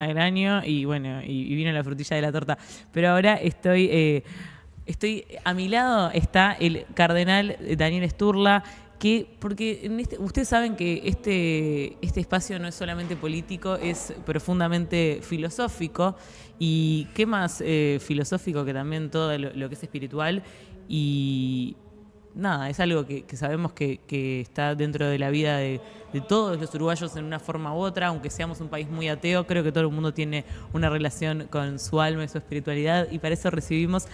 el año y bueno, y vino la frutilla de la torta. Pero ahora estoy a mi lado está el cardenal Daniel Sturla, porque ustedes saben que este espacio no es solamente político, es profundamente filosófico. Y qué más filosófico que también todo lo que es espiritual. Y nada, es algo que sabemos que está dentro de la vida de todos los uruguayos en una forma u otra, aunque seamos un país muy ateo, creo que todo el mundo tiene una relación con su alma y su espiritualidad, y para eso recibimos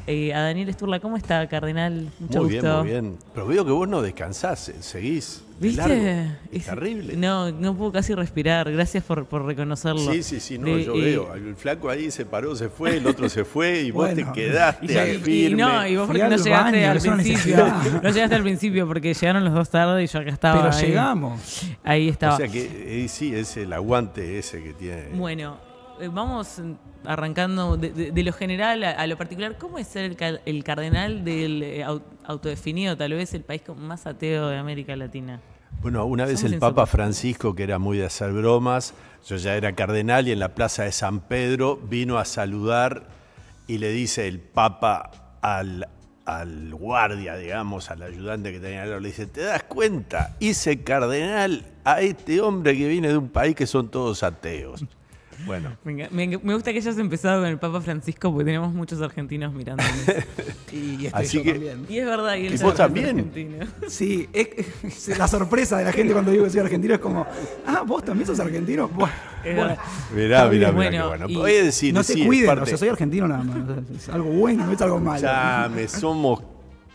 a Daniel Sturla. ¿Cómo está, cardenal? Mucho Muy gusto. bien, muy bien. Pero veo que vos no descansás, seguís de ¿Viste? largo. Es terrible. No puedo casi respirar. Gracias por reconocerlo. Sí, no, yo veo. El flaco ahí se paró, se fue, el otro se fue y vos te quedaste al firme. Y vos porque no llegaste al principio. No llegaste al principio porque llegaron los dos tarde y yo acá estaba. Pero ahí. llegamos. Ahí estaba. O sea que sí, es el aguante ese que tiene. Bueno, vamos arrancando de lo general a lo particular. ¿Cómo es ser el cardenal del autodefinido, tal vez el país más ateo de América Latina? Bueno, una vez Somos el Papa insoportables. Francisco, que era muy de hacer bromas, yo ya era cardenal y en la plaza de San Pedro vino a saludar y le dice el Papa al guardia, digamos, al ayudante que tenía al lado, le dice, ¿te das cuenta? Hice cardenal a este hombre que viene de un país que son todos ateos. Bueno. Me gusta que hayas empezado con el Papa Francisco porque tenemos muchos argentinos mirándonos. Y Así que- también. Y es verdad, y él ¿Y sabe vos que es también? argentino. Sí, es la sorpresa de la gente cuando digo que soy argentino es como, ¿vos también sos argentino? Bueno, Es verdad. Mirá, qué Bueno, bueno. y Podés decir, no sí, se es cuiden, parte- o sea, soy argentino nada más. Es algo bueno, no es algo malo. Somos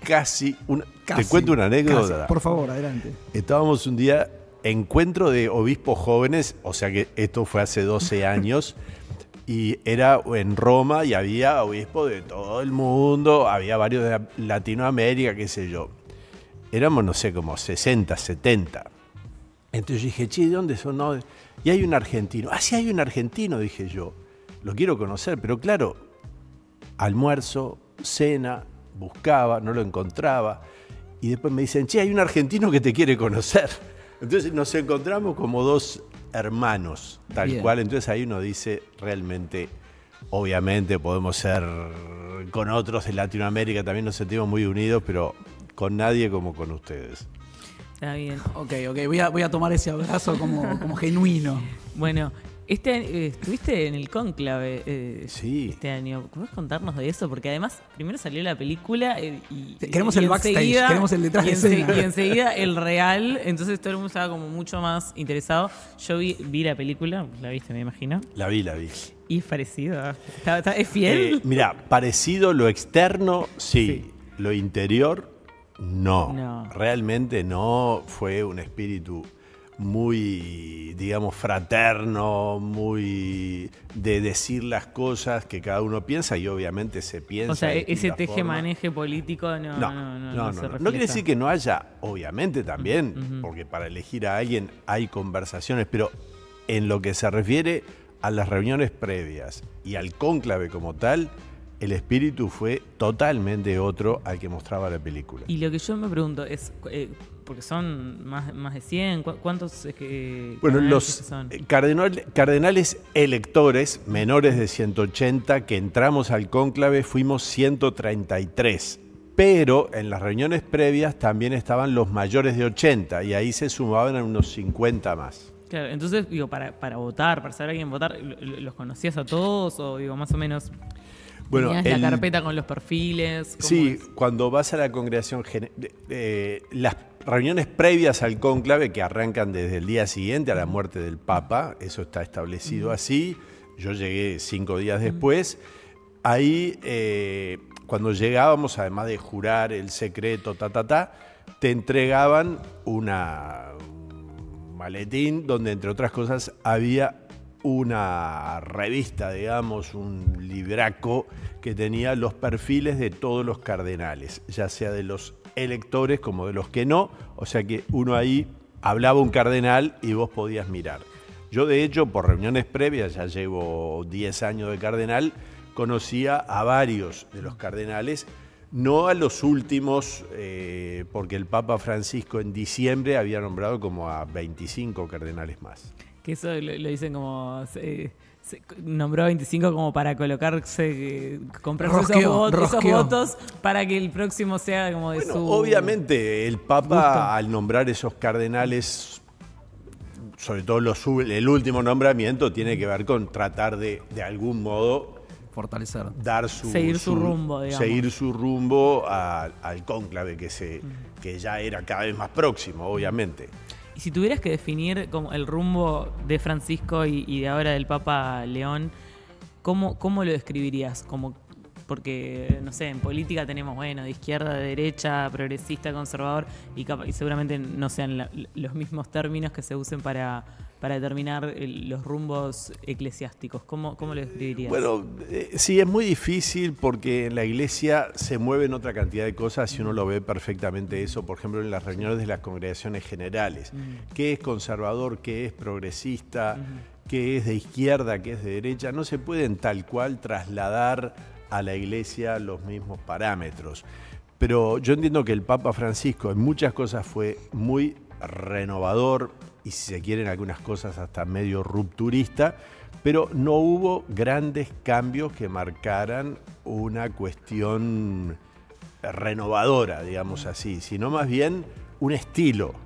casi... Casi, Te cuento una anécdota. casi. Por favor, adelante. Estábamos un día, encuentro de obispos jóvenes, o sea que esto fue hace 12 años, y era en Roma y había obispos de todo el mundo, había varios de Latinoamérica, qué sé yo. Éramos, no sé, como 60, 70. Entonces yo dije, che, ¿de dónde son? No, y hay un argentino. Ah, sí, hay un argentino, dije yo. Lo quiero conocer, pero claro, almuerzo, cena, buscaba, no lo encontraba. Y después me dicen, che, hay un argentino que te quiere conocer. Entonces nos encontramos como dos hermanos, tal Bien. cual. Entonces ahí uno dice, realmente, obviamente podemos ser con otros de Latinoamérica, también nos sentimos muy unidos, pero con nadie como con ustedes. Está bien. Ok, voy a tomar ese abrazo como genuino. Bueno, estuviste en el cónclave Sí. este año. ¿Puedes contarnos de eso? Porque además, primero salió la película Queremos el backstage, queremos el detrás de escena. Y enseguida el real. Entonces todo el mundo estaba como mucho más interesado. Yo vi la película, la viste, me imagino. La vi. Y es parecido. ¿Es fiel? Mira, parecido lo externo, sí. Lo interior, no. No. Realmente no. Fue un espíritu muy, digamos, fraterno, muy de decir las cosas que cada uno piensa y obviamente se piensa. O sea, de ese distinta teje-maneje político no se No refleja. quiere decir que no haya, obviamente también, porque para elegir a alguien hay conversaciones, pero en lo que se refiere a las reuniones previas y al cónclave como tal, el espíritu fue totalmente otro al que mostraba la película. Y lo que yo me pregunto es, porque son más de 100, ¿cuántos Bueno, cardenales los son? cardenales electores menores de 180 que entramos al cónclave fuimos 133. Pero en las reuniones previas también estaban los mayores de 80 y ahí se sumaban a unos 50 más. Claro, entonces, digo, para votar, para saber a quién votar, ¿los conocías a todos? O digo, más o menos, Bueno, tenías la carpeta con los perfiles. ¿Cómo Sí, es? cuando vas a la congregación, las reuniones previas al cónclave que arrancan desde el día siguiente a la muerte del Papa, eso está establecido así, yo llegué 5 días después, ahí cuando llegábamos, además de jurar el secreto, te entregaban un maletín donde entre otras cosas había una revista, digamos, un libraco que tenía los perfiles de todos los cardenales, ya sea de los electores como de los que no, o sea que uno ahí hablaba un cardenal y vos podías mirar. Yo de hecho, por reuniones previas, ya llevo 10 años de cardenal, conocía a varios de los cardenales, no a los últimos, porque el Papa Francisco en diciembre había nombrado como a 25 cardenales más. Que eso lo dicen como nombró 25 como para colocarse, comprarse Rosqueó. esos votos para que el próximo sea como de Bueno, su... obviamente el Papa gusto. al nombrar esos cardenales, sobre todo el último nombramiento, tiene que ver con tratar de algún modo Fortalecer. dar Seguir su rumbo, digamos. seguir su rumbo al cónclave que ya era cada vez más próximo, obviamente. Y si tuvieras que definir como el rumbo de Francisco y de ahora del Papa León, ¿cómo lo describirías? Porque, no sé, en política tenemos, bueno, de izquierda, de derecha, progresista, conservador, y seguramente no sean los mismos términos que se usen para determinar los rumbos eclesiásticos. ¿Cómo lo describirías? Bueno, sí, es muy difícil porque en la iglesia se mueven otra cantidad de cosas y uno lo ve perfectamente eso, por ejemplo, en las reuniones de las congregaciones generales. ¿Qué es conservador? ¿Qué es progresista? ¿Qué es de izquierda? ¿Qué es de derecha? No se pueden tal cual trasladar a la iglesia los mismos parámetros. Pero yo entiendo que el Papa Francisco en muchas cosas fue muy renovador y, si se quieren, algunas cosas hasta medio rupturista, pero no hubo grandes cambios que marcaran una cuestión renovadora, digamos así, sino más bien un estilo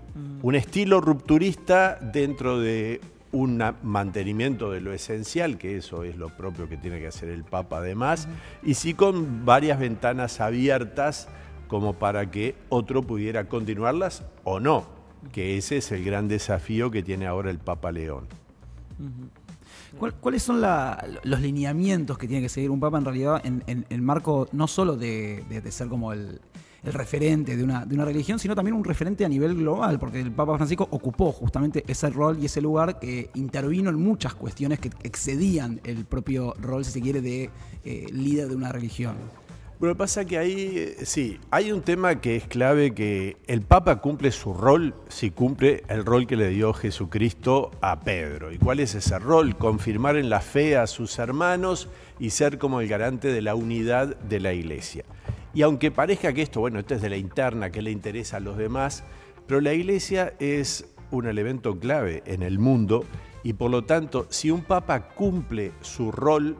rupturista dentro de un mantenimiento de lo esencial, que eso es lo propio que tiene que hacer el Papa además, y sí con varias ventanas abiertas como para que otro pudiera continuarlas o no, que ese es el gran desafío que tiene ahora el Papa León. ¿Cuáles son los lineamientos que tiene que seguir un papa en realidad en el marco no solo de ser como el referente de una religión, sino también un referente a nivel global? Porque el Papa Francisco ocupó justamente ese rol y ese lugar que intervino en muchas cuestiones que excedían el propio rol, si se quiere, de líder de una religión. Bueno, pasa que ahí, sí, hay un tema que es clave, que el Papa cumple su rol si cumple el rol que le dio Jesucristo a Pedro. ¿Y cuál es ese rol? Confirmar en la fe a sus hermanos y ser como el garante de la unidad de la Iglesia. Y aunque parezca que esto es de la interna, que le interesa a los demás, pero la Iglesia es un elemento clave en el mundo y por lo tanto, si un Papa cumple su rol,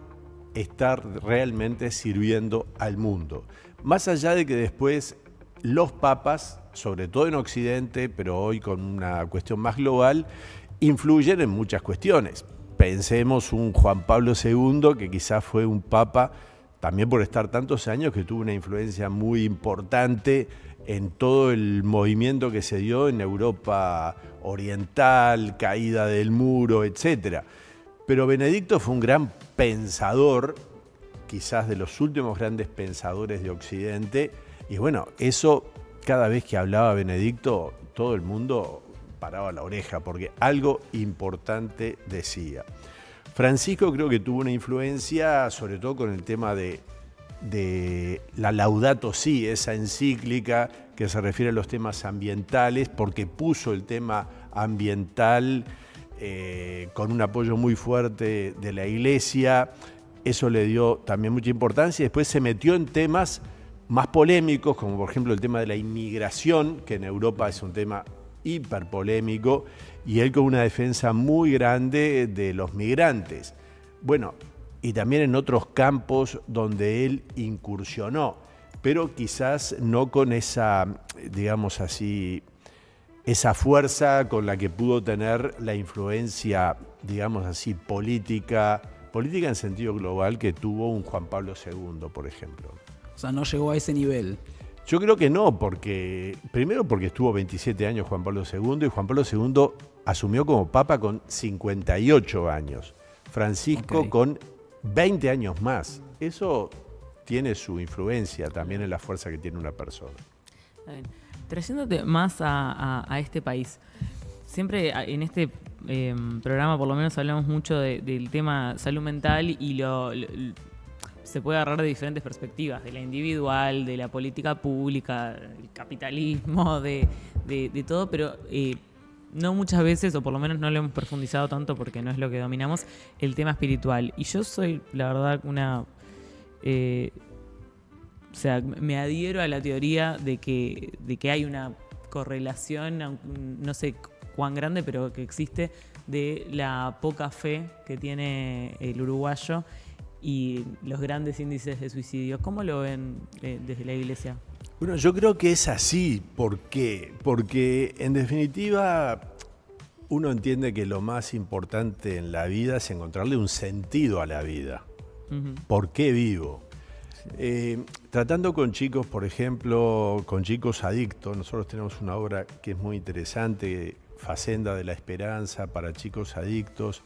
está realmente sirviendo al mundo. Más allá de que después los papas, sobre todo en Occidente, pero hoy con una cuestión más global, influyen en muchas cuestiones. Pensemos un Juan Pablo II, que quizás fue un papa, también por estar tantos años, que tuvo una influencia muy importante en todo el movimiento que se dio en Europa oriental, caída del muro, etc. Pero Benedicto fue un gran pensador, quizás de los últimos grandes pensadores de Occidente, y bueno, eso cada vez que hablaba Benedicto, todo el mundo paraba la oreja, porque algo importante decía. Francisco creo que tuvo una influencia, sobre todo con el tema de la Laudato Si, esa encíclica que se refiere a los temas ambientales, porque puso el tema ambiental con un apoyo muy fuerte de la Iglesia. Eso le dio también mucha importancia. Después se metió en temas más polémicos, como por ejemplo el tema de la inmigración, que en Europa es un tema hiperpolémico, y él con una defensa muy grande de los migrantes. Bueno, y también en otros campos donde él incursionó, pero quizás no con esa, digamos así, esa fuerza con la que pudo tener la influencia, digamos así, política en sentido global que tuvo un Juan Pablo II, por ejemplo. O sea, no llegó a ese nivel. Yo creo que no, primero porque estuvo 27 años Juan Pablo II y Juan Pablo II asumió como papa con 58 años. Francisco con 20 años más. Eso tiene su influencia también en la fuerza que tiene una persona. Trayéndote más a este país, siempre en este programa por lo menos hablamos mucho del tema salud mental y se puede agarrar de diferentes perspectivas, de la individual, de la política pública, del capitalismo, de todo, pero no muchas veces, o por lo menos no lo hemos profundizado tanto porque no es lo que dominamos, el tema espiritual. Y yo soy, la verdad, o sea, me adhiero a la teoría de que hay una correlación, no sé cuán grande, pero que existe, de la poca fe que tiene el uruguayo y los grandes índices de suicidio. ¿Cómo lo ven desde la Iglesia? Bueno, yo creo que es así. ¿Por qué? Porque en definitiva uno entiende que lo más importante en la vida es encontrarle un sentido a la vida. ¿Por qué vivo? Tratando con chicos, por ejemplo, con chicos adictos, nosotros tenemos una obra que es muy interesante, Facenda de la Esperanza para chicos adictos,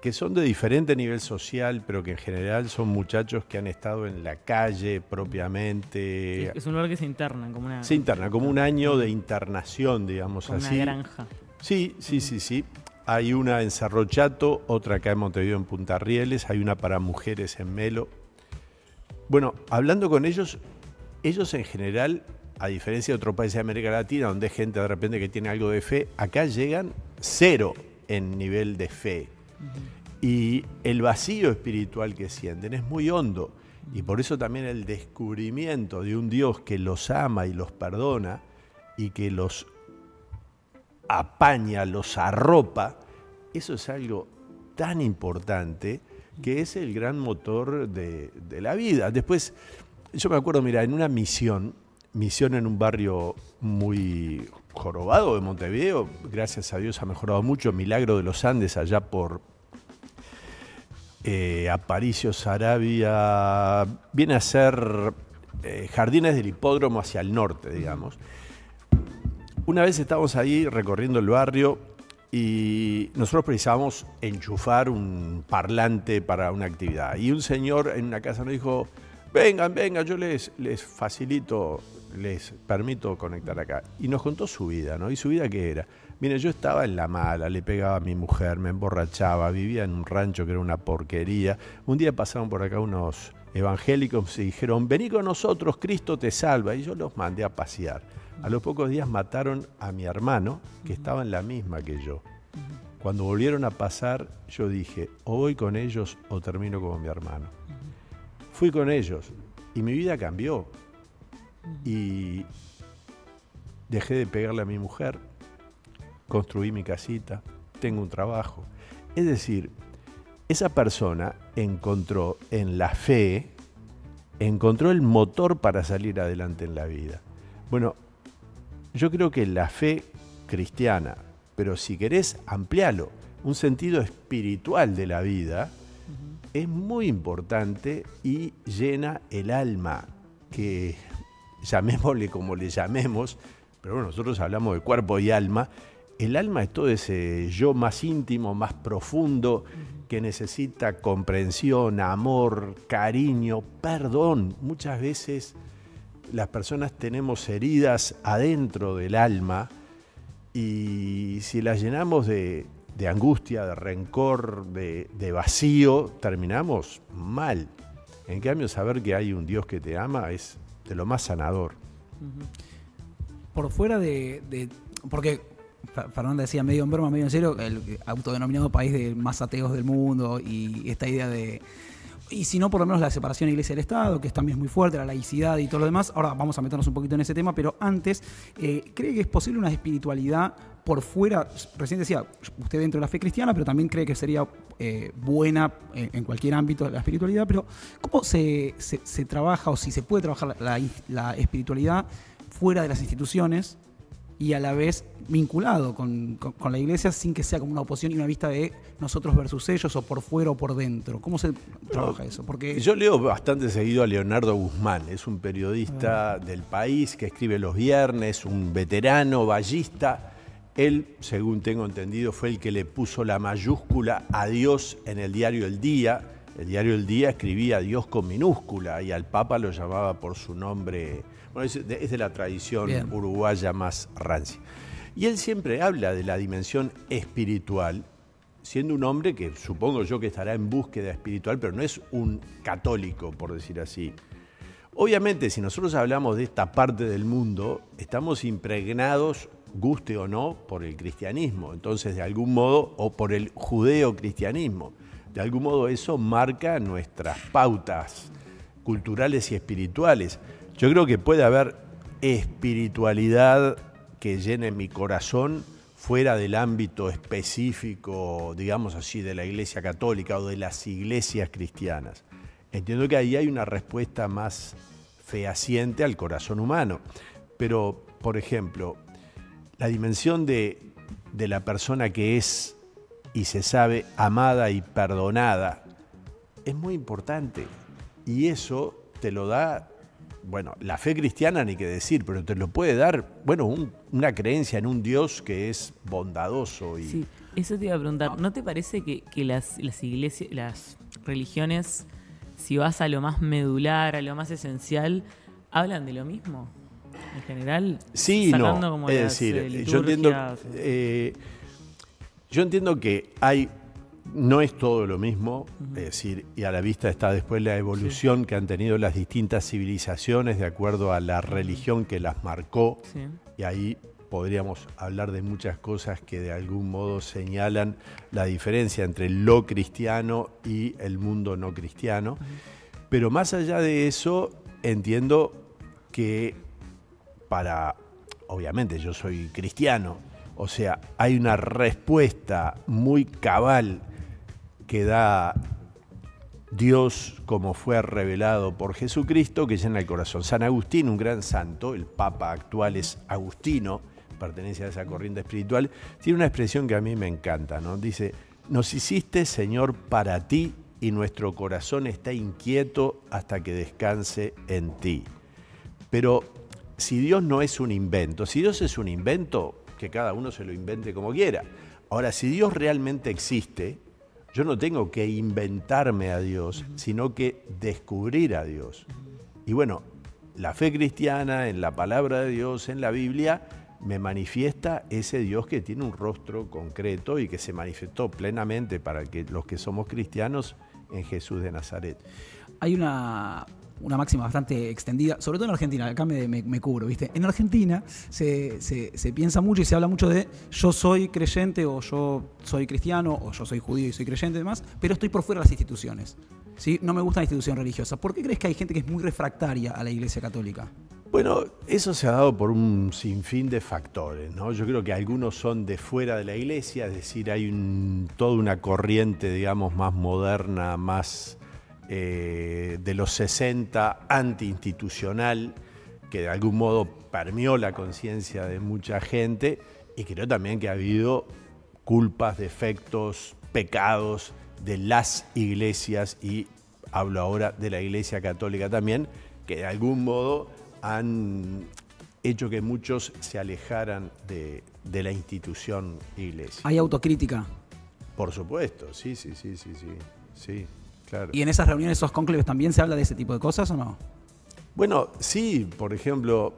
que son de diferente nivel social, pero que en general son muchachos que han estado en la calle propiamente. Es un lugar que se interna, como una... Se interna, como un año de internación, digamos como así. Una granja. Sí. Hay una en Cerro Chato, otra acá en Montevideo en Punta Rieles, hay una para mujeres en Melo. Bueno, hablando con ellos en general, a diferencia de otros países de América Latina, donde hay gente de repente que tiene algo de fe, acá llegan 0 en nivel de fe. Y el vacío espiritual que sienten es muy hondo. Y por eso también el descubrimiento de un Dios que los ama y los perdona y que los apaña, los arropa, eso es algo tan importante que es el gran motor de la vida. Después, yo me acuerdo, mira, en una misión en un barrio muy jorobado de Montevideo, gracias a Dios ha mejorado mucho, Milagro de los Andes, allá por Aparicio Saravia, viene a ser Jardines del Hipódromo hacia el norte, digamos. Una vez estábamos ahí recorriendo el barrio y nosotros precisábamos enchufar un parlante para una actividad. Y un señor en una casa nos dijo, vengan, yo les facilito, les permito conectar acá. Y nos contó su vida, ¿no? ¿Y su vida qué era? Mire, yo estaba en la mala, le pegaba a mi mujer, me emborrachaba, vivía en un rancho que era una porquería. Un día pasaron por acá unos evangélicos y dijeron, vení con nosotros, Cristo te salva. Y yo los mandé a pasear. A los pocos días mataron a mi hermano, que estaba en la misma que yo. Cuando volvieron a pasar, yo dije, o voy con ellos o termino como mi hermano. Fui con ellos y mi vida cambió. Y dejé de pegarle a mi mujer, construí mi casita, tengo un trabajo. Es decir, esa persona encontró en la fe, encontró el motor para salir adelante en la vida. Bueno, yo creo que la fe cristiana, pero si querés ampliarlo, un sentido espiritual de la vida, es muy importante y llena el alma, que llamémosle como le llamemos, pero bueno, nosotros hablamos de cuerpo y alma. El alma es todo ese yo más íntimo, más profundo, que necesita comprensión, amor, cariño, perdón. Muchas veces las personas tenemos heridas adentro del alma y si las llenamos de angustia, de rencor, de vacío, terminamos mal. En cambio, saber que hay un Dios que te ama es de lo más sanador. Por fuera porque Fernanda decía medio en broma, medio en serio, el autodenominado país de más ateos del mundo y esta idea de... Y si no, por lo menos la separación Iglesia del Estado, que también es muy fuerte, la laicidad y todo lo demás. Ahora vamos a meternos un poquito en ese tema, pero antes, ¿cree que es posible una espiritualidad por fuera? Recién decía, usted dentro de la fe cristiana, pero también cree que sería buena en cualquier ámbito de la espiritualidad, pero ¿cómo se trabaja o si se puede trabajar la espiritualidad fuera de las instituciones y a la vez vinculado con la Iglesia sin que sea como una oposición y una vista de nosotros versus ellos o por fuera o por dentro? ¿Cómo se trabaja eso? Porque yo leo bastante seguido a Leonardo Guzmán, es un periodista del País que escribe los viernes, un veterano ballista. Él, según tengo entendido, fue el que le puso la mayúscula a Dios en el diario El Día. El diario El Día escribía a Dios con minúscula y al Papa lo llamaba por su nombre. Bueno, es de la tradición uruguaya más rancia. Y él siempre habla de la dimensión espiritual, siendo un hombre que supongo yo que estará en búsqueda espiritual, pero no es un católico, por decir así. Obviamente, si nosotros hablamos de esta parte del mundo, estamos impregnados, guste o no, por el cristianismo. Entonces, de algún modo, o por el judeo-cristianismo. De algún modo eso marca nuestras pautas culturales y espirituales. Yo creo que puede haber espiritualidad que llene mi corazón fuera del ámbito específico, digamos así, de la Iglesia Católica o de las iglesias cristianas. Entiendo que ahí hay una respuesta más fehaciente al corazón humano. Pero, por ejemplo, la dimensión de la persona que es y se sabe amada y perdonada es muy importante. Y eso te lo da, bueno, la fe cristiana ni qué decir, pero te lo puede dar, bueno, una creencia en un Dios que es bondadoso. Y... Sí, eso te iba a preguntar. ¿No te parece que las iglesias, las religiones, si vas a lo más medular, a lo más esencial, hablan de lo mismo? En general, sí, sacando no, como es las decir, liturgias, yo entiendo que no es todo lo mismo, es decir, y a la vista está después la evolución que han tenido las distintas civilizaciones de acuerdo a la religión que las marcó, sí. y ahí podríamos hablar de muchas cosas que de algún modo señalan la diferencia entre lo cristiano y el mundo no cristiano. Pero más allá de eso, entiendo que obviamente yo soy cristiano, o sea, hay una respuesta muy cabal que da Dios como fue revelado por Jesucristo, que llena el corazón. San Agustín, un gran santo, el Papa actual es Agustino, pertenece a esa corriente espiritual, tiene una expresión que a mí me encanta, ¿no? Dice: nos hiciste, Señor, para ti, y nuestro corazón está inquieto hasta que descanse en ti. Pero si Dios no es un invento, si Dios es un invento, que cada uno se lo invente como quiera. Ahora, si Dios realmente existe, yo no tengo que inventarme a Dios, sino que descubrir a Dios. Y bueno, la fe cristiana, en la palabra de Dios, en la Biblia, me manifiesta ese Dios que tiene un rostro concreto y que se manifestó plenamente para los que somos cristianos en Jesús de Nazaret. Hay una máxima bastante extendida, sobre todo en Argentina, acá me cubro, ¿viste? En Argentina se piensa mucho y se habla mucho de yo soy creyente o yo soy cristiano o yo soy judío y soy creyente y demás, pero estoy por fuera de las instituciones, ¿sí? No me gusta la institución religiosa. ¿Por qué crees que hay gente que es muy refractaria a la Iglesia Católica? Bueno, eso se ha dado por un sinfín de factores, ¿no? Yo creo que algunos son de fuera de la Iglesia, es decir, hay toda una corriente, digamos, más moderna, más de los 60, antiinstitucional, que de algún modo permeó la conciencia de mucha gente, y creo también que ha habido culpas, defectos, pecados de las iglesias, y hablo ahora de la Iglesia Católica también, que de algún modo han hecho que muchos se alejaran de la institución iglesia. ¿Hay autocrítica? Por supuesto, sí, claro. ¿Y en esas reuniones, esos cónclaves, también se habla de ese tipo de cosas o no? Bueno, sí, por ejemplo,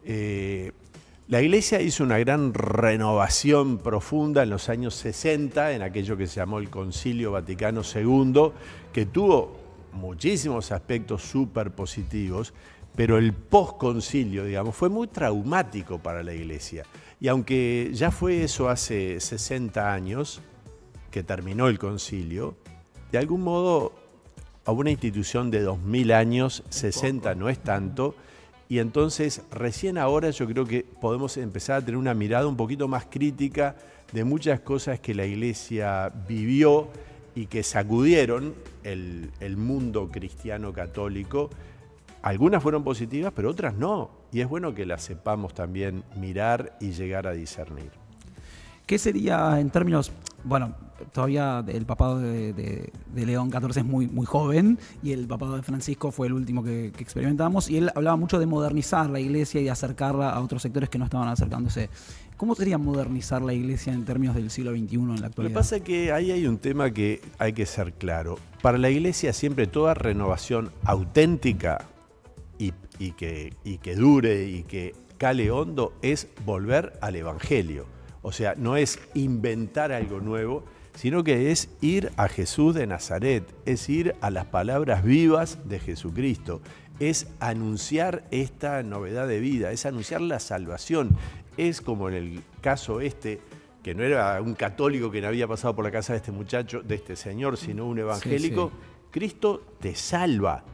la Iglesia hizo una gran renovación profunda en los años 60, en aquello que se llamó el Concilio Vaticano II, que tuvo muchísimos aspectos súper positivos, pero el posconcilio, digamos, fue muy traumático para la Iglesia. Y aunque ya fue eso hace 60 años, que terminó el concilio, de algún modo a una institución de 2000 años, 60 no es tanto, y entonces recién ahora yo creo que podemos empezar a tener una mirada un poquito más crítica de muchas cosas que la Iglesia vivió y que sacudieron el mundo cristiano católico. Algunas fueron positivas, pero otras no, y es bueno que las sepamos también mirar y llegar a discernir. ¿Qué sería en términos, bueno, todavía el papado de León XIV es muy, muy joven, y el papado de Francisco fue el último que experimentamos, y él hablaba mucho de modernizar la Iglesia y de acercarla a otros sectores que no estaban acercándose. ¿Cómo sería modernizar la Iglesia en términos del siglo XXI en la actualidad? Lo que pasa es que ahí hay un tema que hay que ser claro. Para la Iglesia siempre toda renovación auténtica y que dure y que cale hondo es volver al Evangelio. O sea, no es inventar algo nuevo, sino que es ir a Jesús de Nazaret, es ir a las palabras vivas de Jesucristo, es anunciar esta novedad de vida, es anunciar la salvación. Es como en el caso que no era un católico que no había pasado por la casa de este muchacho, de este señor, sino un evangélico. Sí. Cristo te salva.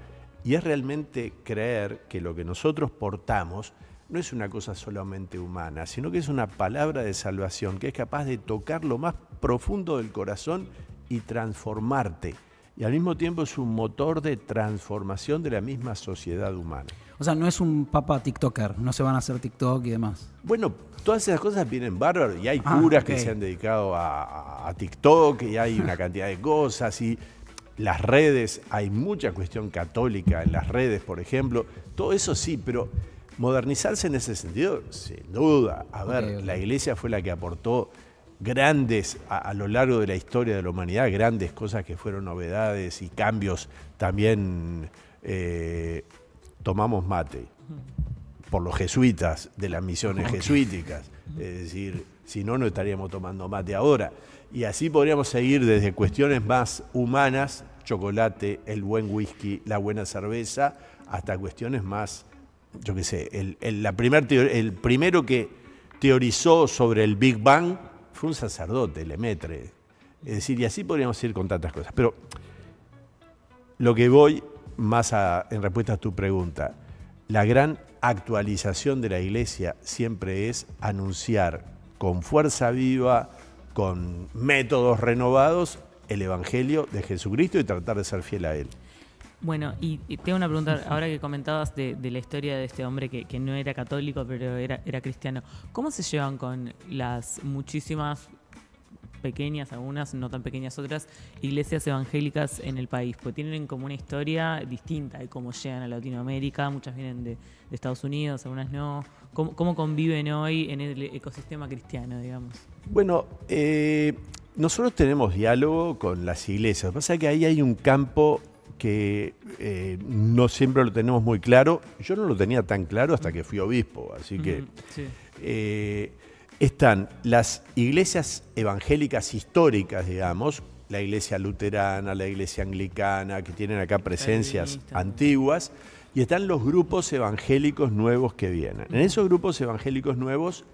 Y es realmente creer que lo que nosotros portamos no es una cosa solamente humana, sino que es una palabra de salvación que es capaz de tocar lo más profundo del corazón y transformarte. Y al mismo tiempo es un motor de transformación de la misma sociedad humana. O sea, no es un papa tiktoker, no se van a hacer TikTok y demás. Bueno, todas esas cosas vienen bárbaros y hay curas que se han dedicado a TikTok y hay una cantidad de cosas y las redes, hay mucha cuestión católica en las redes, por ejemplo. Todo eso sí, pero modernizarse en ese sentido, sin duda. A ver, la Iglesia fue la que aportó grandes, a lo largo de la historia de la humanidad, grandes cosas que fueron novedades y cambios. También tomamos mate por los jesuitas de las misiones jesuíticas. Es decir, si no, no estaríamos tomando mate ahora. Y así podríamos seguir desde cuestiones más humanas, chocolate, el buen whisky, la buena cerveza, hasta cuestiones más, yo qué sé, el primero que teorizó sobre el Big Bang fue un sacerdote, Lemaitre. Es decir, y así podríamos ir con tantas cosas. Pero lo que voy más en respuesta a tu pregunta, la gran actualización de la Iglesia siempre es anunciar con fuerza viva, con métodos renovados, el Evangelio de Jesucristo y tratar de ser fiel a Él. Bueno, y tengo una pregunta, ahora que comentabas de la historia de este hombre que no era católico, pero era cristiano. ¿Cómo se llevan con las muchísimas pequeñas, algunas no tan pequeñas otras, iglesias evangélicas en el país? Porque tienen como una historia distinta de cómo llegan a Latinoamérica, muchas vienen de Estados Unidos, algunas no. ¿Cómo conviven hoy en el ecosistema cristiano, digamos? Bueno, nosotros tenemos diálogo con las iglesias. Lo que pasa es que ahí hay un campo que no siempre lo tenemos muy claro. Yo no lo tenía tan claro hasta que fui obispo, así que sí. Están las iglesias evangélicas históricas, digamos, la iglesia luterana, la iglesia anglicana, que tienen acá presencias antiguas, y están los grupos evangélicos nuevos que vienen. En esos grupos evangélicos nuevos,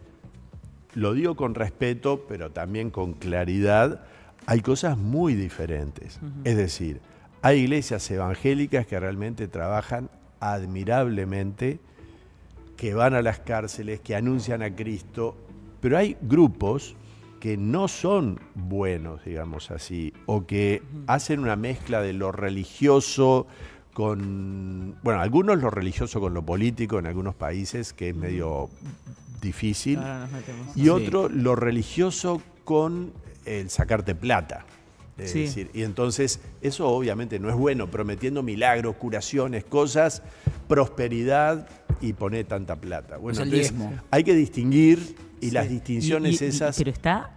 lo digo con respeto, pero también con claridad, hay cosas muy diferentes. Es decir, hay iglesias evangélicas que realmente trabajan admirablemente, que van a las cárceles, que anuncian a Cristo, pero hay grupos que no son buenos, digamos así, o que hacen una mezcla de lo religioso con, bueno, algunos lo religioso con lo político en algunos países, que es medio difícil, y otro lo religioso con el sacarte plata. Es decir, y entonces eso obviamente no es bueno, prometiendo milagros, curaciones, cosas, prosperidad y poner tanta plata. Bueno, entonces hay que distinguir y las distinciones esas... Pero está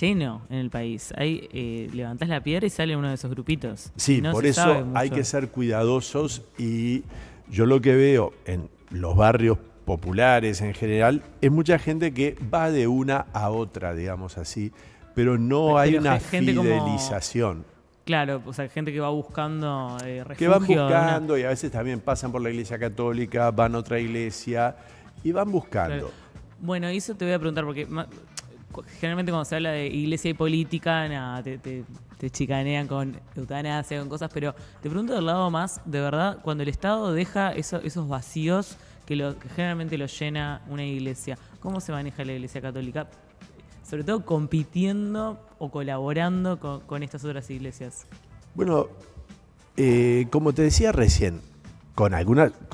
lleno en el país. Levantás la piedra y sale uno de esos grupitos. Sí, no por eso hay que ser cuidadosos y yo lo que veo en los barrios populares en general es mucha gente que va de una a otra, digamos así, pero no hay una fidelización. Claro, o sea, gente que va buscando refugio. Que van buscando y a veces también pasan por la iglesia católica, van a otra iglesia y van buscando. Claro. Bueno, eso te voy a preguntar porque generalmente cuando se habla de iglesia y política, nada, te chicanean con eutanasia, con cosas, pero te pregunto del lado más, de verdad, cuando el Estado deja esos vacíos que generalmente lo llena una iglesia, ¿cómo se maneja la iglesia católica? Sobre todo compitiendo o colaborando con estas otras iglesias. Bueno, como te decía recién, con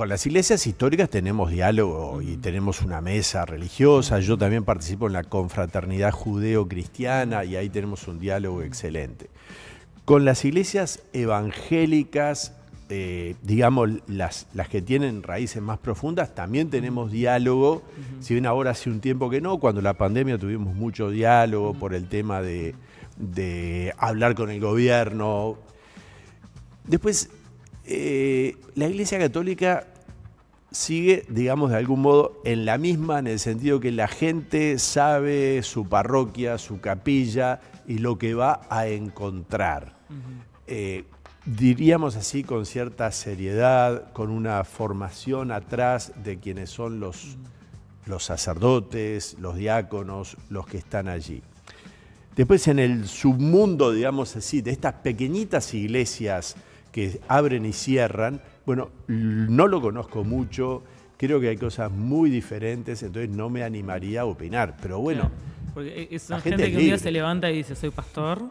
las iglesias históricas tenemos diálogo y tenemos una mesa religiosa. Yo también participo en la confraternidad judeo-cristiana y ahí tenemos un diálogo excelente. Con las iglesias evangélicas, digamos, las que tienen raíces más profundas, también tenemos diálogo. Si bien ahora hace un tiempo que no, cuando la pandemia tuvimos mucho diálogo por el tema de hablar con el gobierno. Después, la Iglesia Católica sigue, digamos, de algún modo en la misma, en el sentido que la gente sabe su parroquia, su capilla y lo que va a encontrar. Diríamos así, con cierta seriedad, con una formación atrás de quienes son los sacerdotes, los diáconos, los que están allí. Después, en el submundo, digamos así, de estas pequeñitas iglesias que abren y cierran, bueno, no lo conozco mucho. creo que hay cosas muy diferentes, entonces no me animaría a opinar. Pero bueno, Claro, porque es la una gente gente es que un día libre. se levanta y dice soy pastor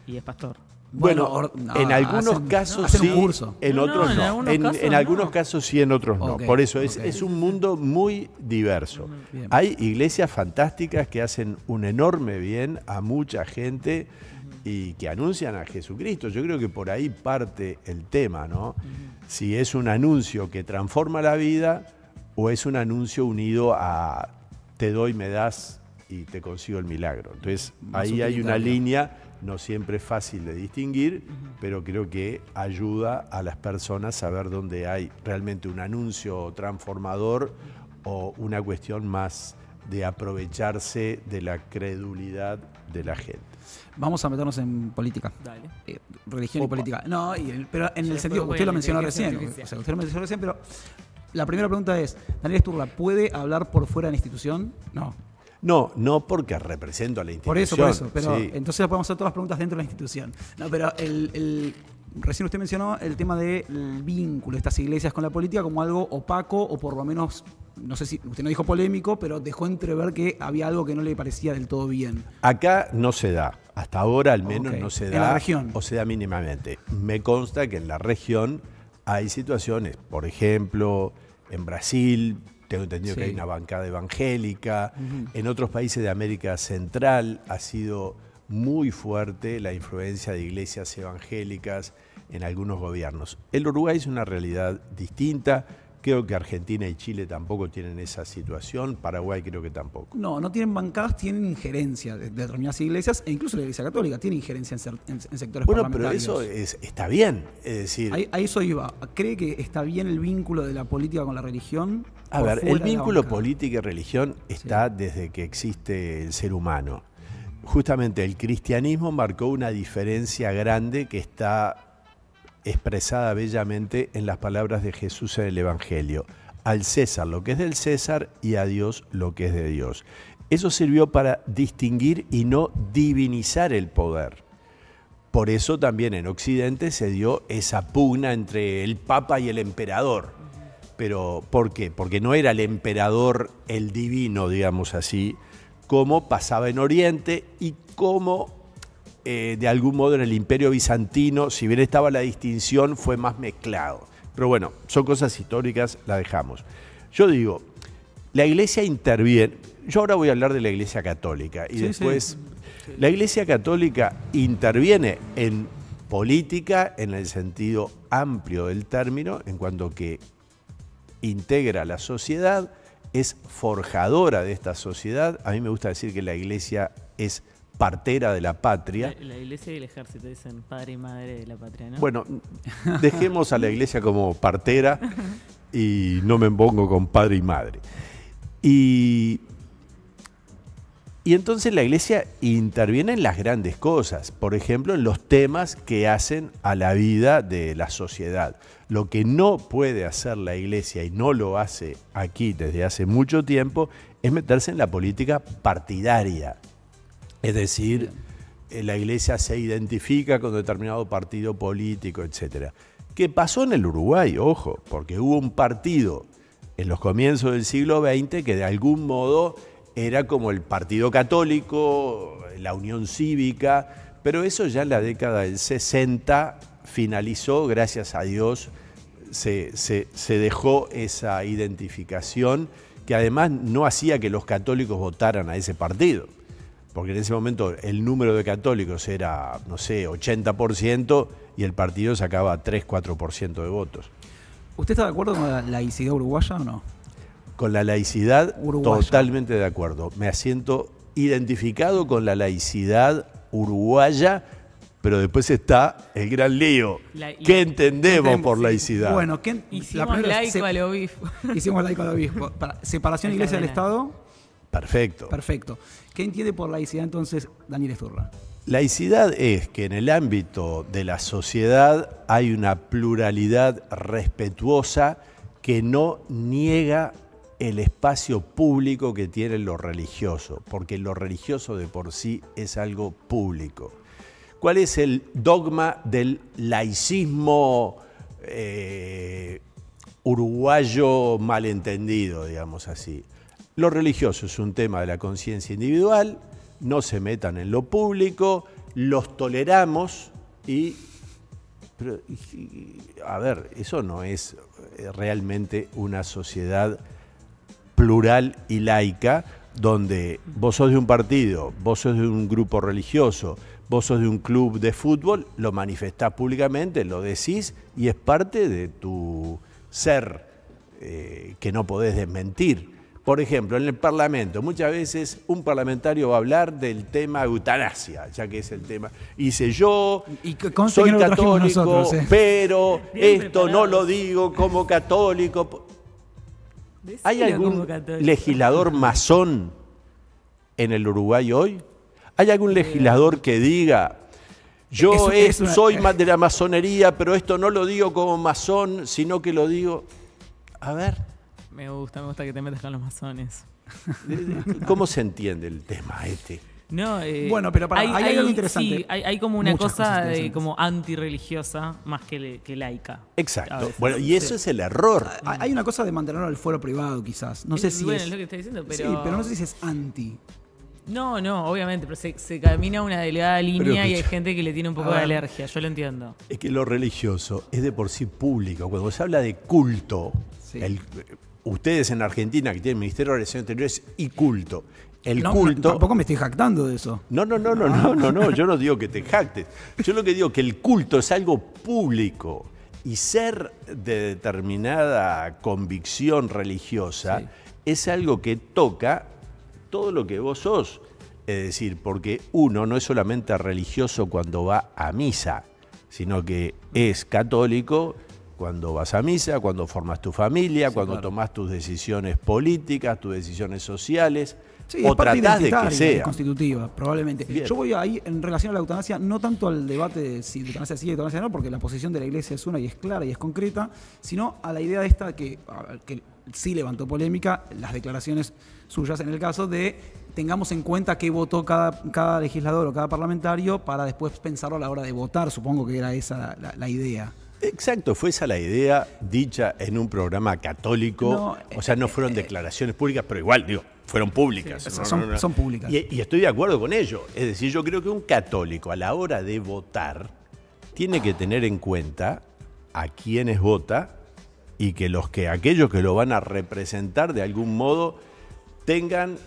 y es pastor. Bueno, en algunos casos hacen sí, un curso. en No, otros en no. algunos casos En no. algunos casos sí, en otros no. Ok, Por eso ok. es un mundo muy diverso. Bien. Hay iglesias fantásticas que hacen un enorme bien a mucha gente y que anuncian a Jesucristo. Yo creo que por ahí parte el tema, ¿no? Si es un anuncio que transforma la vida o es un anuncio unido a te doy, me das y te consigo el milagro. Entonces Más ahí hay una utilitario. línea, no siempre es fácil de distinguir, pero creo que ayuda a las personas a ver dónde hay realmente un anuncio transformador o una cuestión más de aprovecharse de la credulidad de la gente. Vamos a meternos en política. Dale. Religión y Opa. política. No, pero en Yo el sentido, después voy usted a lo la mencionó inteligencia recién. artificial. O sea, usted lo mencionó recién, pero la primera pregunta es, ¿Daniel Sturla puede hablar por fuera de la institución? No. No porque represento a la Por institución. eso. Pero sí. entonces podemos hacer todas las preguntas dentro de la institución. No, pero recién usted mencionó el tema del vínculo de estas iglesias con la política como algo opaco o por lo menos, no sé si usted no dijo polémico, pero dejó entrever que había algo que no le parecía del todo bien. Acá no se da, hasta ahora al menos Ok. no se En da. la región. O se da mínimamente. Me consta que en la región hay situaciones, por ejemplo, en Brasil, tengo entendido que Sí. hay una bancada evangélica, en otros países de América Central ha sido muy fuerte la influencia de iglesias evangélicas en algunos gobiernos. El Uruguay es una realidad distinta. Creo que Argentina y Chile tampoco tienen esa situación, Paraguay creo que tampoco. No tienen bancadas, tienen injerencia de determinadas iglesias, e incluso la Iglesia Católica tiene injerencia en sectores Bueno, pero parlamentarios. eso está bien, es decir, A eso iba. ¿Cree que está bien el vínculo de la política con la religión? a por ver, fuera el de la vínculo bancada? política y religión está desde que existe el ser humano. Justamente el cristianismo marcó una diferencia grande que está expresada bellamente en las palabras de Jesús en el Evangelio. Al César lo que es del César y a Dios lo que es de Dios. Eso sirvió para distinguir y no divinizar el poder. Por eso también en Occidente se dio esa pugna entre el Papa y el emperador. Pero ¿por qué? Porque no era el emperador el divino, digamos así, como pasaba en Oriente y como de algún modo en el Imperio Bizantino, si bien estaba la distinción, fue más mezclado. Pero bueno, son cosas históricas, la dejamos. Yo digo, la Iglesia interviene, yo ahora voy a hablar de la Iglesia Católica y Sí, después, la Iglesia Católica interviene en política en el sentido amplio del término, en cuanto que integra la sociedad, es forjadora de esta sociedad. A mí me gusta decir que la Iglesia es partera de la patria. La iglesia y el ejército dicen padre y madre de la patria, ¿no? Bueno, dejemos a la Iglesia como partera y no me pongo con padre y madre. Y entonces la Iglesia interviene en las grandes cosas, por ejemplo, en los temas que hacen a la vida de la sociedad. Lo que no puede hacer la Iglesia, y no lo hace aquí desde hace mucho tiempo, es meterse en la política partidaria. Es decir, la Iglesia se identifica con determinado partido político, etc. ¿Qué pasó en el Uruguay? Ojo, porque hubo un partido en los comienzos del siglo XX que de algún modo era como el Partido Católico, la Unión Cívica, pero eso ya en la década del 60 finalizó, gracias a Dios, se dejó esa identificación que además no hacía que los católicos votaran a ese partido. Porque en ese momento el número de católicos era, no sé, 80% y el partido sacaba 3-4% de votos. ¿Usted está de acuerdo con la laicidad uruguaya o no? Con la laicidad, Uruguaya. totalmente de acuerdo. Me siento identificado con la laicidad uruguaya, pero después está el gran lío. ¿Qué entendemos por sí. laicidad? Bueno, Hicimos laico al obispo. Hicimos laico al obispo. Separación El iglesia del cardenal. Estado. Perfecto. Perfecto. ¿Qué entiende por laicidad entonces Daniel Sturla? Laicidad es que en el ámbito de la sociedad hay una pluralidad respetuosa que no niega el espacio público que tiene lo religioso, porque lo religioso de por sí es algo público. ¿Cuál es el dogma del laicismo uruguayo malentendido, digamos así. Lo religioso es un tema de la conciencia individual, no se metan en lo público, los toleramos a ver, eso no es realmente una sociedad plural y laica donde vos sos de un partido, vos sos de un grupo religioso, vos sos de un club de fútbol, lo manifestás públicamente, lo decís y es parte de tu ser que no podés desmentir. Por ejemplo, en el Parlamento, muchas veces un parlamentario va a hablar del tema eutanasia, ya que es el tema. Y dice, yo soy católico, pero esto no lo digo como católico. ¿Hay algún legislador masón en el Uruguay hoy? ¿Hay algún legislador que diga, yo soy más de la masonería, pero esto no lo digo como masón, sino que lo digo... A ver... Me gusta que te metas con los masones. ¿Cómo se entiende el tema este? No, bueno, pero hay algo interesante. Sí, hay como una cosa como antirreligiosa más que laica. Exacto. Bueno, y eso es el error. Hay una cosa de mantenerlo al fuero privado, quizás. No sé si es lo que está diciendo, pero... Sí, pero no sé si es anti. No, obviamente, pero se camina una delgada línea y hay gente que le tiene un poco de alergia, yo lo entiendo. Es que lo religioso es de por sí público. Cuando se habla de culto, sí. Ustedes en Argentina que tienen Ministerio de Relaciones Exteriores y culto. Culto. Tampoco me estoy jactando de eso. No, yo no digo que te jactes. Yo lo que digo es que el culto es algo público y ser de determinada convicción religiosa es algo que toca todo lo que vos sos. Es decir, porque uno no es solamente religioso cuando va a misa, sino que es católico cuando vas a misa, cuando formas tu familia, cuando tomás tus decisiones políticas, tus decisiones sociales, o tratás de que sea. Constitutiva, probablemente. Bien. Yo voy ahí en relación a la eutanasia, no tanto al debate de si eutanasia sí, eutanasia no, porque la posición de la Iglesia es una y es clara y es concreta, sino a la idea de esta que sí levantó polémica, las declaraciones suyas en el caso de tengamos en cuenta qué votó cada legislador o cada parlamentario para después pensarlo a la hora de votar, supongo que era esa la idea. Exacto, fue esa la idea dicha en un programa católico, o sea, no fueron declaraciones públicas, pero igual, digo, fueron públicas. Sí, son públicas. Y estoy de acuerdo con ello, es decir, yo creo que un católico a la hora de votar tiene que tener en cuenta a quiénes vota y que aquellos que lo van a representar de algún modo tengan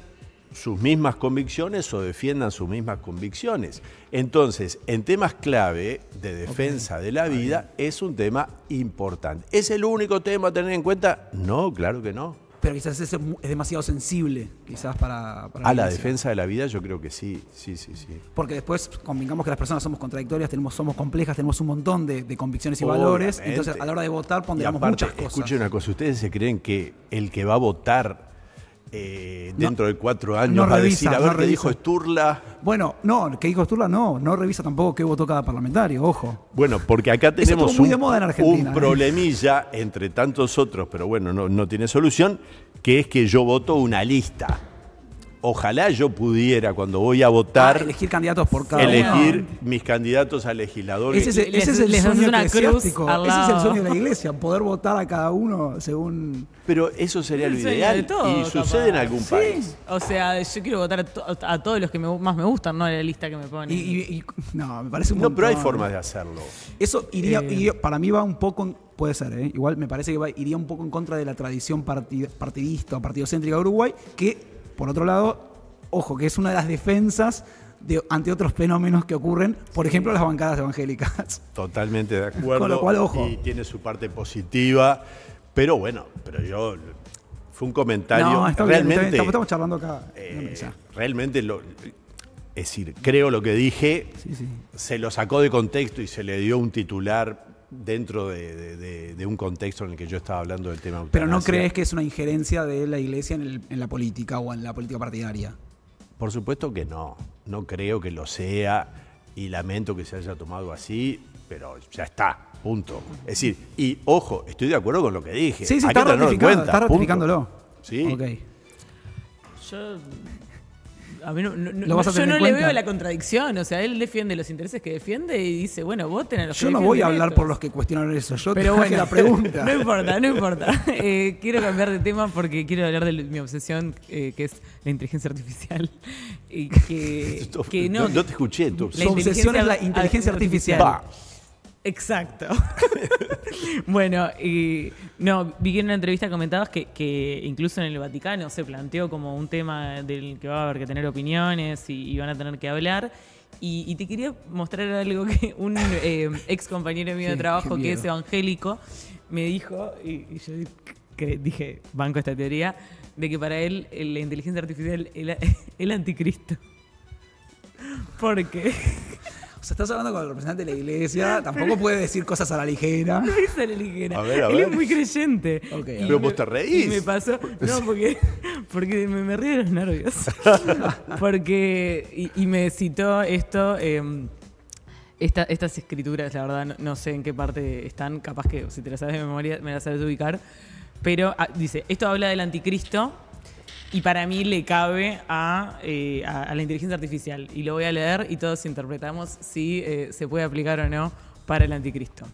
sus mismas convicciones o defiendan sus mismas convicciones. Entonces, en temas clave de defensa de la vida, es un tema importante. ¿Es el único tema a tener en cuenta? No, claro que no. Pero quizás es demasiado sensible, quizás para la defensa de la vida yo creo que sí. Porque después convengamos que las personas somos contradictorias, somos complejas, tenemos un montón de convicciones y valores, entonces a la hora de votar ponderamos muchas cosas. Escuchen una cosa, ¿ustedes se creen que el que va a votar dentro de 4 años va a decir, a ver qué dijo Sturla? Bueno, no, ¿qué dijo Sturla? No revisa tampoco qué votó cada parlamentario, ojo. Bueno, porque acá tenemos un problemilla ¿eh? entre tantos otros, pero bueno, no tiene solución, que es que yo voto una lista. Ojalá yo pudiera, cuando voy a votar, elegir candidatos por cada elegir mis candidatos a legisladores. Ese es el sueño eclesiástico. Ese es el sueño de la Iglesia, poder votar a cada uno según... Pero eso sería lo ideal y sucede en algún país. O sea, yo quiero votar a todos los que más me gustan, no a la lista que me ponen. No, me parece un montón. Pero hay formas de hacerlo. Eso iría, para mí va un poco, puede ser, igual me parece que iría un poco en contra de la tradición partidista o partidocéntrica de Uruguay, que... Por otro lado, ojo, que es una de las defensas ante otros fenómenos que ocurren, por ejemplo, las bancadas evangélicas. Totalmente de acuerdo. Con lo cual, ojo. Y tiene su parte positiva, pero bueno, fue un comentario. No, realmente. Bien, estamos charlando acá. Realmente, es decir, creo lo que dije, se lo sacó de contexto y se le dio un titular dentro de un contexto en el que yo estaba hablando del tema eutanasia. Pero ¿no crees que es una injerencia de la Iglesia en la política o en la política partidaria? Por supuesto que no creo que lo sea y lamento que se haya tomado así, pero ya está, punto. Es decir, y ojo, estoy de acuerdo con lo que dije. Sí, está ratificándolo. Sí. Okay. Yo, A mí Lo vas a yo tener no en le cuenta. veo la contradicción. O sea, él defiende los intereses que defiende y dice, bueno, voten a los que Yo no voy a defienden hablar estos. por los que cuestionaron eso. Yo Pero traje bueno, la pregunta. no importa, no importa. Quiero cambiar de tema porque quiero hablar de mi obsesión, que es la inteligencia artificial. Y que no, No te escuché. Su obsesión es la inteligencia artificial. Pa. Exacto. Bueno, no, vi que en una entrevista comentabas que incluso en el Vaticano se planteó como un tema del que va a haber que tener opiniones y van a tener que hablar. Y te quería mostrar algo que un ex compañero mío de Sí, trabajo qué que es miedo. evangélico me dijo, y yo dije, banco esta teoría, de que para él la inteligencia artificial es el anticristo. ¿Por qué? O sea, estás hablando con el representante de la iglesia, tampoco puede decir cosas a la ligera. No es a la ligera. A Él ver. es muy creyente. Ok, Y Pero vos te reís. Y me pasó. No, porque me río de los nervios. Porque. Y me citó esto. Estas escrituras, la verdad, no sé en qué parte están. Capaz que si te las sabes de memoria, me las sabes ubicar. Pero dice: esto habla del anticristo. Y para mí le cabe a la inteligencia artificial. Y lo voy a leer y todos interpretamos si se puede aplicar o no para el anticristo.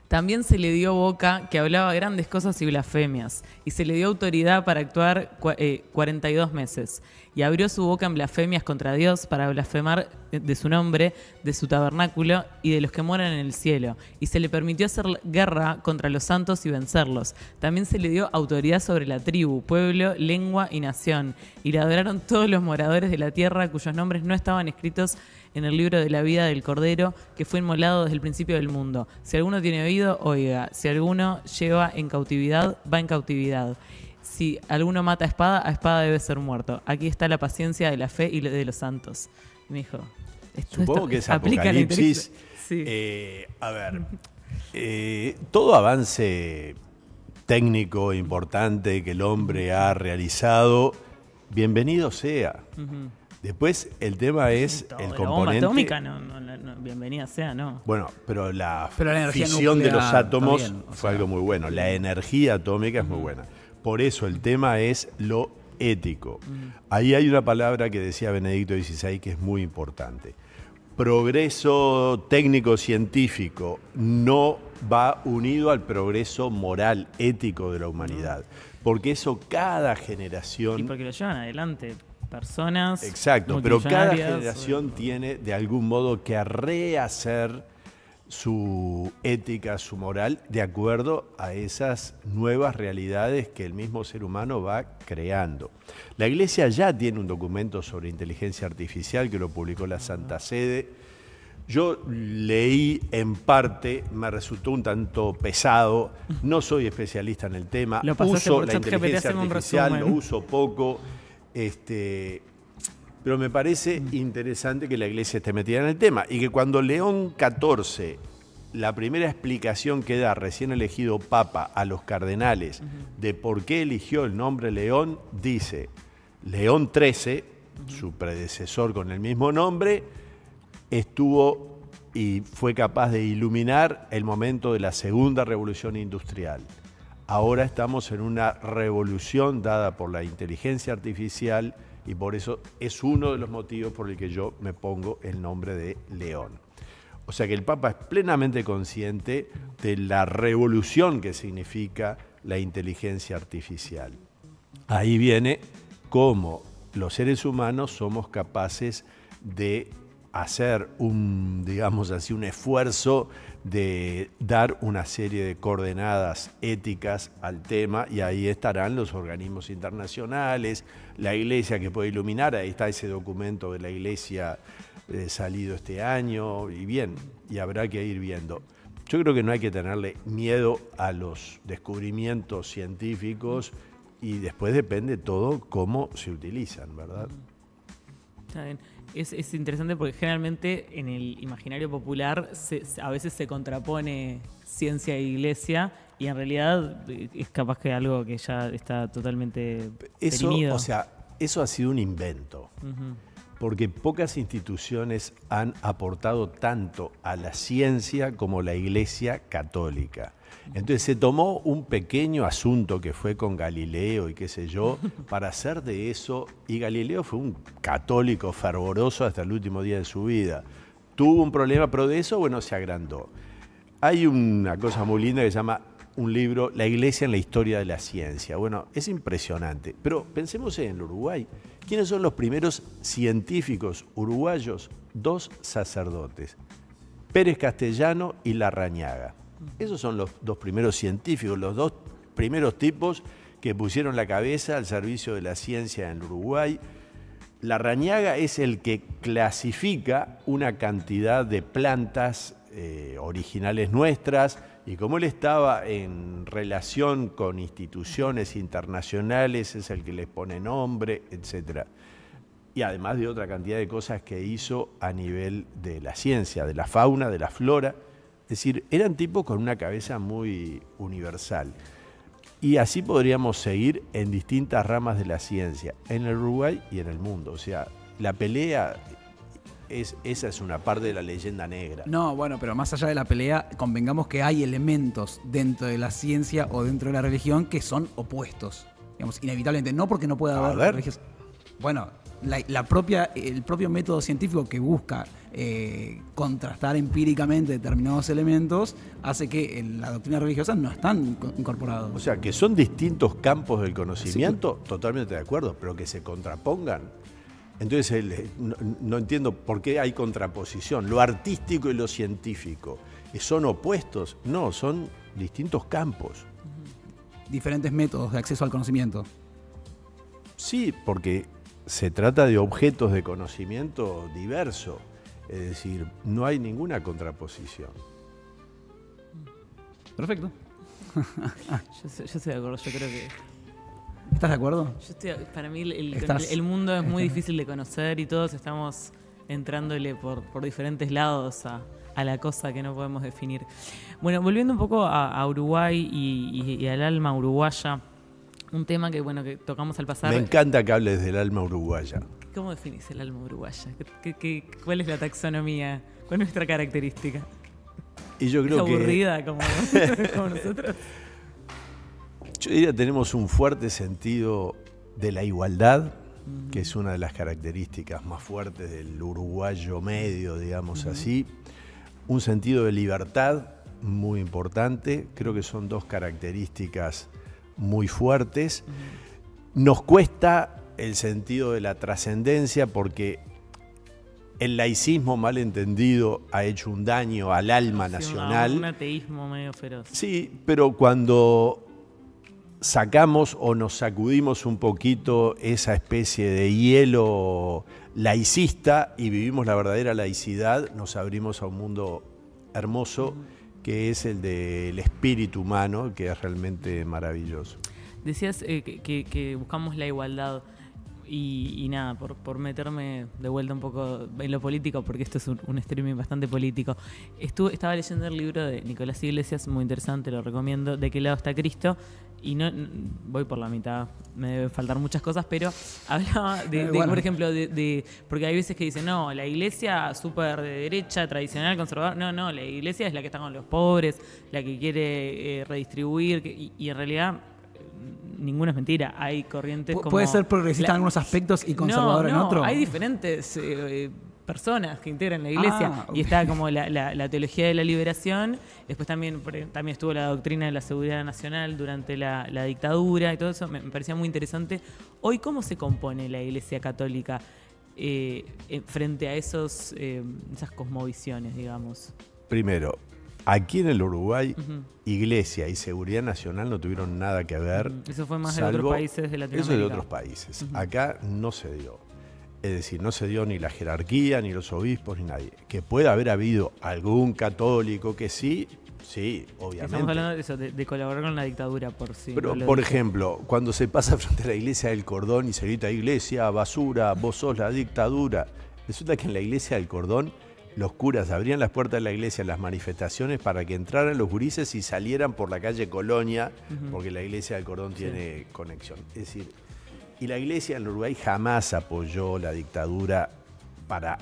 También se le dio boca que hablaba grandes cosas y blasfemias, y se le dio autoridad para actuar 42 meses, y abrió su boca en blasfemias contra Dios para blasfemar de su nombre, de su tabernáculo y de los que moran en el cielo, y se le permitió hacer guerra contra los santos y vencerlos. También se le dio autoridad sobre la tribu, pueblo, lengua y nación, y la adoraron todos los moradores de la tierra cuyos nombres no estaban escritos en el libro de la vida del Cordero, que fue inmolado desde el principio del mundo. Si alguno tiene oído, oiga. Si alguno lleva en cautividad, va en cautividad. Si alguno mata a espada debe ser muerto. Aquí está la paciencia de la fe y de los santos. Y me dijo, Supongo que es aplica la Apocalipsis. inteligencia. Sí. A ver, todo avance técnico importante que el hombre ha realizado, bienvenido sea. Después el tema es Todo, el la bomba componente. atómica, no, bienvenida sea, no. Bueno, pero la Pero la energía fisión de los nuclear, átomos está bien, o fue sea. algo muy bueno. La energía atómica es muy buena. Por eso el tema es lo ético. Ahí hay una palabra que decía Benedicto XVI que es muy importante. Progreso técnico-científico no va unido al progreso moral, ético de la humanidad. Porque eso cada generación... Y porque lo llevan adelante personas. Exacto, pero cada multimillonarias, generación tiene de algún modo que rehacer su ética, su moral, de acuerdo a esas nuevas realidades que el mismo ser humano va creando. La Iglesia ya tiene un documento sobre inteligencia artificial que lo publicó la Santa Sede. Yo leí en parte, me resultó un tanto pesado, no soy especialista en el tema, Lo pasaste uso por la ChatGPT, inteligencia haceme un artificial, lo resumen. uso poco, pero me parece interesante que la Iglesia esté metida en el tema y que cuando León XIV, la primera explicación que da recién elegido Papa a los cardenales de por qué eligió el nombre León, dice, León XIII, su predecesor con el mismo nombre, estuvo y fue capaz de iluminar el momento de la segunda revolución industrial. Ahora estamos en una revolución dada por la inteligencia artificial y por eso es uno de los motivos por el que yo me pongo el nombre de León. O sea que el Papa es plenamente consciente de la revolución que significa la inteligencia artificial. Ahí viene cómo los seres humanos somos capaces de hacer digamos así, un esfuerzo de dar una serie de coordenadas éticas al tema y ahí estarán los organismos internacionales, la Iglesia que puede iluminar, ahí está ese documento de la Iglesia salido este año y bien, y habrá que ir viendo. Yo creo que no hay que tenerle miedo a los descubrimientos científicos y después depende todo cómo se utilizan, ¿verdad? Está bien. Es interesante porque generalmente en el imaginario popular a veces se contrapone ciencia e iglesia y en realidad es capaz que algo que ya está totalmente Eso, perimido. o sea, eso ha sido un invento. Porque pocas instituciones han aportado tanto a la ciencia como la Iglesia Católica. Entonces se tomó un pequeño asunto que fue con Galileo y qué sé yo, para hacer de eso, y Galileo fue un católico fervoroso hasta el último día de su vida. Tuvo un problema, pero de eso, bueno, se agrandó. Hay una cosa muy linda que se llama un libro, La Iglesia en la Historia de la Ciencia. Bueno, es impresionante, pero pensemos en el Uruguay. ¿Quiénes son los primeros científicos uruguayos? 2 sacerdotes, Pérez Castellano y Larrañaga. Esos son los 2 primeros científicos, los 2 primeros tipos que pusieron la cabeza al servicio de la ciencia en el Uruguay. Larrañaga es el que clasifica una cantidad de plantas originales nuestras, y como él estaba en relación con instituciones internacionales, es el que les pone nombre, etc. Y además de otra cantidad de cosas que hizo a nivel de la ciencia, de la fauna, de la flora. Es decir, eran tipos con una cabeza muy universal. Y así podríamos seguir en distintas ramas de la ciencia, en el Uruguay y en el mundo. O sea, la pelea, esa es una parte de la leyenda negra. No, bueno, pero más allá de la pelea, convengamos que hay elementos dentro de la ciencia o dentro de la religión que son opuestos. Digamos, inevitablemente. No porque no pueda haber religiones. Bueno, el propio método científico que busca contrastar empíricamente determinados elementos hace que en la doctrina religiosa no están incorporados. O sea, que son distintos campos del conocimiento, sí, totalmente de acuerdo, pero que se contrapongan. Entonces, no entiendo por qué hay contraposición. Lo artístico y lo científico, ¿son opuestos? No, son distintos campos. Diferentes métodos de acceso al conocimiento. Sí, porque se trata de objetos de conocimiento diverso. Es decir, no hay ninguna contraposición. Perfecto. Yo estoy de acuerdo, yo creo que... ¿Estás de acuerdo? Para mí el mundo es muy difícil de conocer y todos estamos entrándole por diferentes lados a la cosa que no podemos definir. Bueno, volviendo un poco a Uruguay y al alma uruguaya, un tema que tocamos al pasar. Me encanta que hables del alma uruguaya. ¿Cómo definís el alma uruguaya? ¿Cuál es la taxonomía? ¿Cuál es nuestra característica? Y yo creo ¿Es aburrida como nosotros? Yo diría que tenemos un fuerte sentido de la igualdad, que es una de las características más fuertes del uruguayo medio, digamos así. Un sentido de libertad muy importante. Creo que son 2 características muy fuertes. Nos cuesta el sentido de la trascendencia porque el laicismo mal entendido ha hecho un daño al alma nacional. Un ateísmo medio feroz. Sí, pero cuando sacamos o nos sacudimos un poquito esa especie de hielo laicista y vivimos la verdadera laicidad, nos abrimos a un mundo hermoso que es el del espíritu humano, que es realmente maravilloso. Decías que buscamos la igualdad y nada, por meterme de vuelta un poco en lo político, porque esto es un streaming bastante político. Estaba leyendo el libro de Nicolás Iglesias, muy interesante, lo recomiendo, ¿De qué lado está Cristo? Y no voy por la mitad, me deben faltar muchas cosas, pero hablaba por ejemplo, porque hay veces que dicen, no, la iglesia súper de derecha, tradicional, conservadora. No, la iglesia es la que está con los pobres, la que quiere redistribuir, y en realidad ninguna es mentira. Hay corrientes como... Puede ser progresista en algunos aspectos y conservador en otros. Hay diferentes personas que integran la iglesia, y está como la teología de la liberación. Después también estuvo la doctrina de la seguridad nacional durante la dictadura y todo eso. Me parecía muy interesante. Hoy, ¿cómo se compone la iglesia católica frente a esas cosmovisiones, digamos? Primero, aquí en el Uruguay, iglesia y seguridad nacional no tuvieron nada que ver. Eso fue más de otros países de Latinoamérica. Eso de otros países. Acá no se dio. Es decir, no se dio ni la jerarquía, ni los obispos, ni nadie. Que pueda haber habido algún católico que sí, obviamente. Estamos hablando de eso, de colaborar con la dictadura, por sí. Pero, por ejemplo, cuando se pasa frente a la iglesia del Cordón y se grita, iglesia, basura, vos sos la dictadura. Resulta que en la iglesia del Cordón los curas abrían las puertas de la iglesia en las manifestaciones para que entraran los gurises y salieran por la calle Colonia, porque la iglesia del Cordón tiene conexión. Es decir, y la iglesia en Uruguay jamás apoyó la dictadura para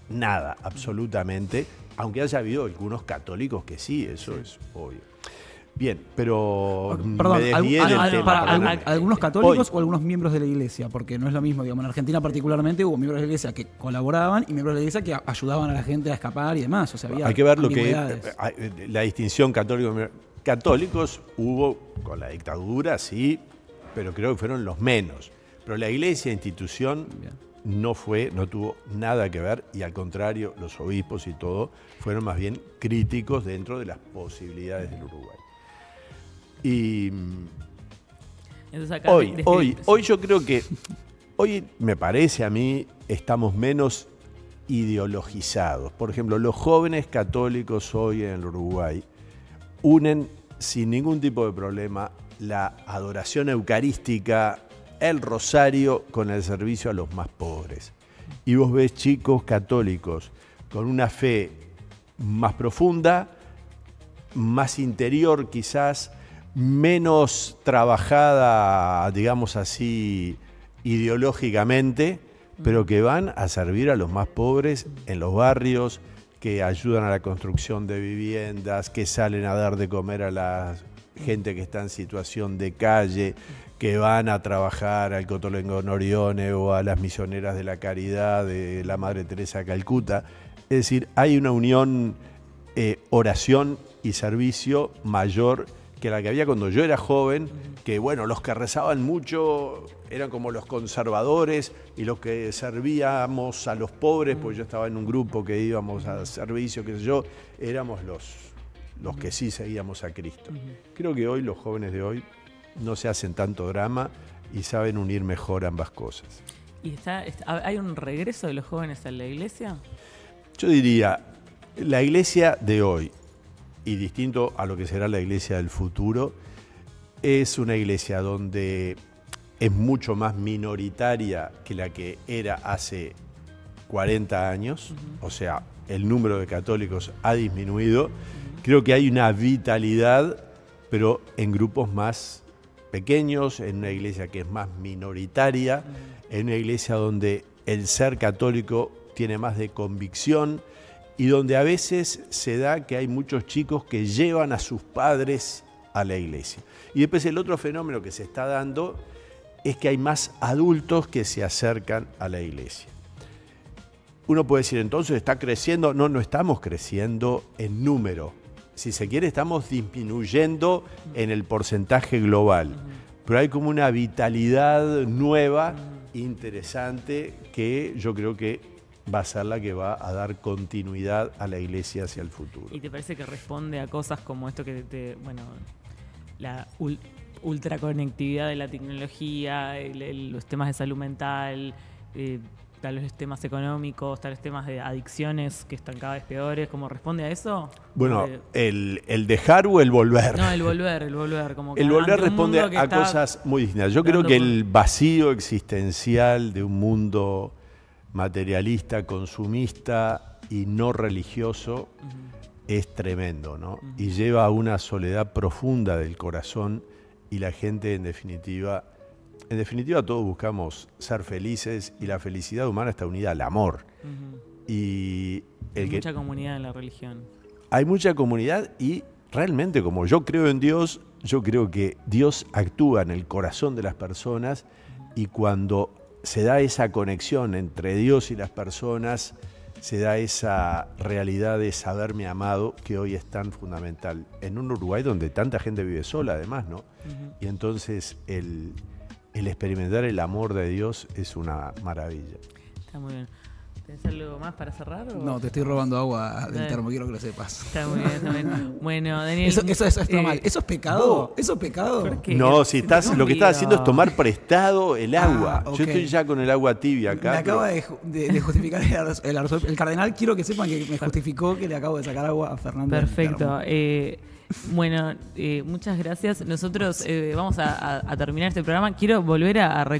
nada, absolutamente, aunque haya habido algunos católicos que sí, eso es obvio. Bien, pero Perdón, me desvié del tema. Perdóname. ¿algunos católicos Hoy, o algunos miembros de la iglesia? Porque no es lo mismo, digamos, en Argentina particularmente hubo miembros de la iglesia que colaboraban y miembros de la iglesia que ayudaban a la gente a escapar y demás. O sea, había hay que ver lo que ambigüedades. la distinción católicos hubo con la dictadura, sí, pero creo que fueron los menos. Pero la iglesia, institución, no tuvo nada que ver, y al contrario, los obispos y todo fueron más bien críticos dentro de las posibilidades del Uruguay. Y Entonces acá hoy yo creo que, hoy me parece a mí, estamos menos ideologizados. Por ejemplo, los jóvenes católicos hoy en el Uruguay unen sin ningún tipo de problema la adoración eucarística, el rosario, con el servicio a los más pobres. Y vos ves chicos católicos con una fe más profunda, más interior quizás, menos trabajada, digamos así, ideológicamente, pero que van a servir a los más pobres en los barrios, que ayudan a la construcción de viviendas, que salen a dar de comer a la gente que está en situación de calle, que van a trabajar al Cotolengo Norione o a las misioneras de la caridad de la Madre Teresa de Calcuta. Es decir, hay una unión, oración y servicio mayor que la que había cuando yo era joven, que bueno, los que rezaban mucho eran como los conservadores, y los que servíamos a los pobres, pues yo estaba en un grupo que íbamos a servicio, qué sé yo, éramos los que sí seguíamos a Cristo. Creo que hoy los jóvenes de hoy no se hacen tanto drama y saben unir mejor ambas cosas. ¿Y hay un regreso de los jóvenes a la iglesia? Yo diría, la iglesia de hoy, y distinto a lo que será la iglesia del futuro, es una iglesia donde es mucho más minoritaria que la que era hace 40 años, o sea, el número de católicos ha disminuido. Creo que hay una vitalidad, pero en grupos más pequeños, en una iglesia que es más minoritaria, en una iglesia donde el ser católico tiene más de convicción, y donde a veces se da que hay muchos chicos que llevan a sus padres a la iglesia. Y después el otro fenómeno que se está dando es que hay más adultos que se acercan a la iglesia. Uno puede decir, entonces, ¿está creciendo? No, no estamos creciendo en número. Si se quiere, estamos disminuyendo en el porcentaje global. Pero hay como una vitalidad nueva, interesante, que yo creo que va a ser la que va a dar continuidad a la iglesia hacia el futuro. ¿Y te parece que responde a cosas como esto que la ultraconectividad de la tecnología, los temas de salud mental, tal vez los temas económicos, tal vez temas de adicciones que están cada vez peores? ¿Cómo responde a eso? Bueno, el dejar o el volver. No, el volver. Como que el volver ante un responde mundo que a está cosas muy distintas. Yo creo que el vacío existencial de un mundo materialista, consumista y no religioso es tremendo, ¿no? Y lleva a una soledad profunda del corazón, y la gente en definitiva todos buscamos ser felices, y la felicidad humana está unida al amor. Y hay mucha comunidad en la religión. Hay mucha comunidad, y realmente, como yo creo en Dios, yo creo que Dios actúa en el corazón de las personas, y cuando se da esa conexión entre Dios y las personas, se da esa realidad de saberme amado, que hoy es tan fundamental en un Uruguay donde tanta gente vive sola, además, ¿no? Y entonces el experimentar el amor de Dios es una maravilla. Está muy bien. ¿Tenés algo más para cerrar? ¿O? No, te estoy robando agua del termo, quiero que lo sepas. Está muy bien, está bien. Bueno, Daniel. Eso está mal. ¿Eso es pecado? ¿Eso es pecado? No, si estás, lo que estás haciendo es tomar prestado el agua. Okay. Yo estoy ya con el agua tibia acá. Me acaba de justificar el cardenal. Quiero que sepan que me justificó que le acabo de sacar agua a Fernando. Perfecto. Bueno, muchas gracias. Nosotros vamos a terminar este programa. Quiero volver a